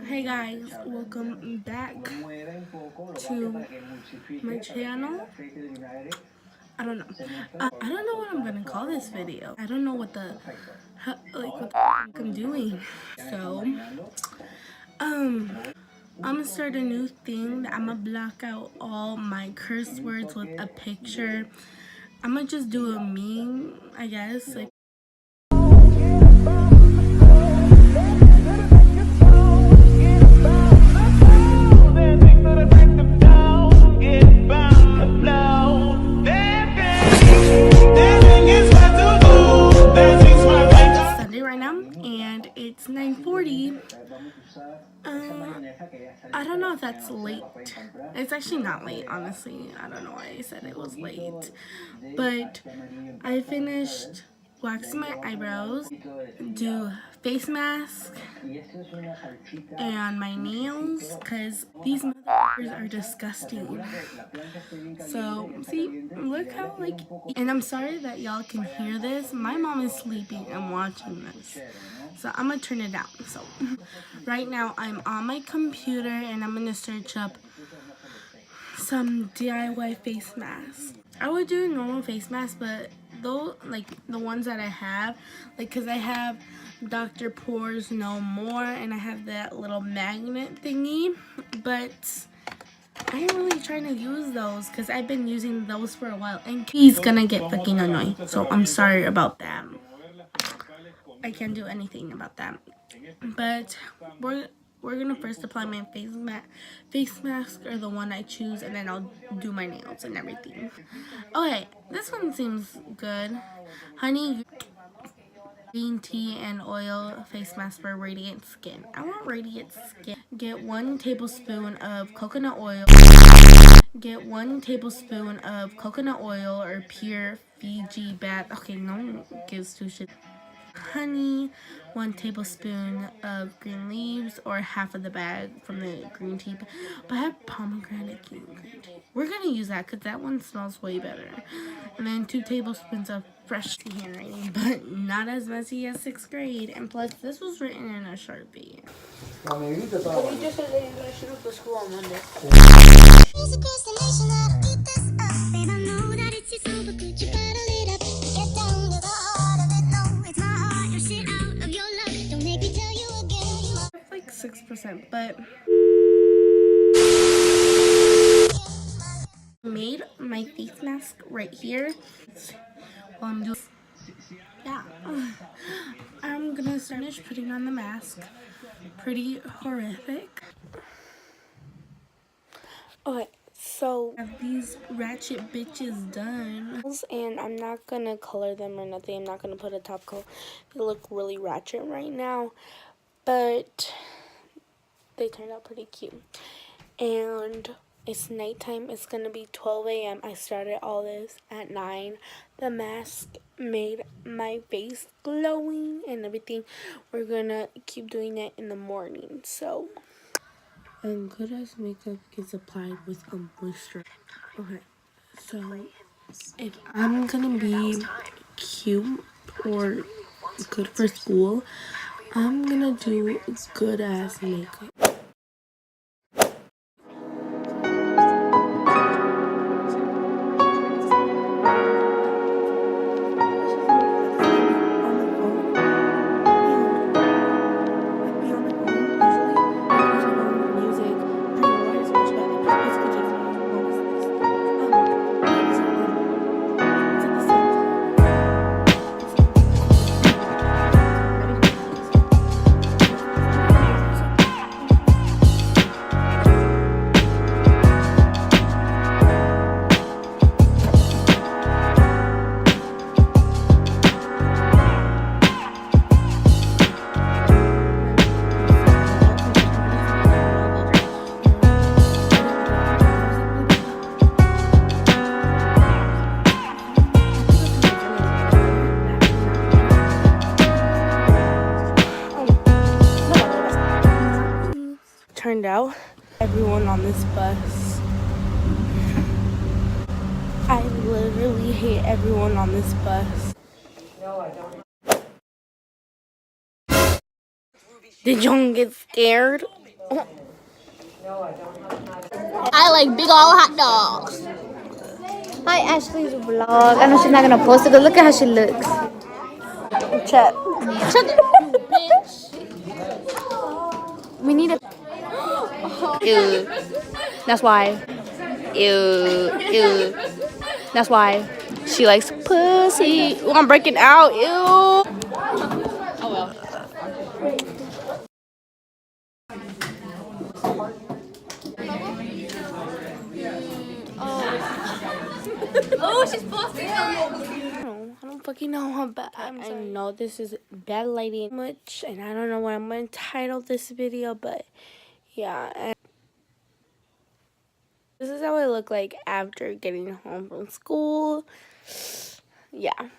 Hey guys, welcome back to my channel. I don't know. I don't know what I'm gonna call this video. I don't know what what I'm doing. So, I'm gonna start a new thing. I'm gonna block out all my curse words with a picture. I'm gonna just do a meme, I guess. Like. And it's 9:40. I don't know if that's late. It's actually not late, honestly. I don't know why I said it was late. But I finished waxing my eyebrows, do face mask, and my nails, because these motherfuckers are disgusting. So, see, look how, and I'm sorry that y'all can hear this. My mom is sleeping and watching this. So, I'm going to turn it down. So, right now, I'm on my computer, and I'm going to search up some DIY face masks. I would do a normal face mask, but though, the ones that I have, because I have Dr. Pores No More, and I have that little magnet thingy, but I ain't really trying to use those because I've been using those for a while, and he's gonna get fucking annoying. So I'm sorry about that. I can't do anything about that. But we're gonna first apply my face mask, or the one I choose, and then I'll do my nails and everything. Okay, this one seems good. Honey, green tea and oil face mask for radiant skin. I want radiant skin. Get 1 tablespoon of coconut oil. Get 1 tablespoon of coconut oil or pure Fiji bath. Okay, no one gives two shits. Honey, 1 tablespoon of green leaves, or half of the bag from the green tea. But I have pomegranate green tea. We're gonna use that because that one smells way better. And then 2 tablespoons of fresh handwriting, but not as messy as 6th grade. And plus, this was written in a Sharpie. But he just said that he's gonna shoot up the school on Monday. Like 6%, but made my face mask right here. While I'm doing, yeah, I'm gonna finish putting on the mask. Pretty horrific. Okay, so I have these ratchet bitches done, and I'm not gonna color them or nothing. I'm not gonna put a top coat. They look really ratchet right now, but they turned out pretty cute. And it's nighttime. It's gonna be 12 a.m. I started all this at 9. The mask made my face glowing and everything. We're gonna keep doing it in the morning. So, and good as makeup gets applied with a moisturizer. Okay, so if I'm gonna be cute or good for school, I'm gonna do good ass makeup. Turned out everyone on this bus. I literally hate everyone on this bus. No, I don't. Did y'all get scared? I like big old hot dogs. Hi, Ashley's vlog. I know she's not gonna post it, but look at how she looks. Chat. Shut the bitch. We need a. Ew. That's why. Ew. Ew. That's why. She likes pussy. Ooh, I'm breaking out. Ew. Oh well. Oh, she's posting. I don't fucking know, but I know this is bad lighting much, and I don't know what I'm gonna title this video, but yeah. And this is how I look like after getting home from school. Yeah.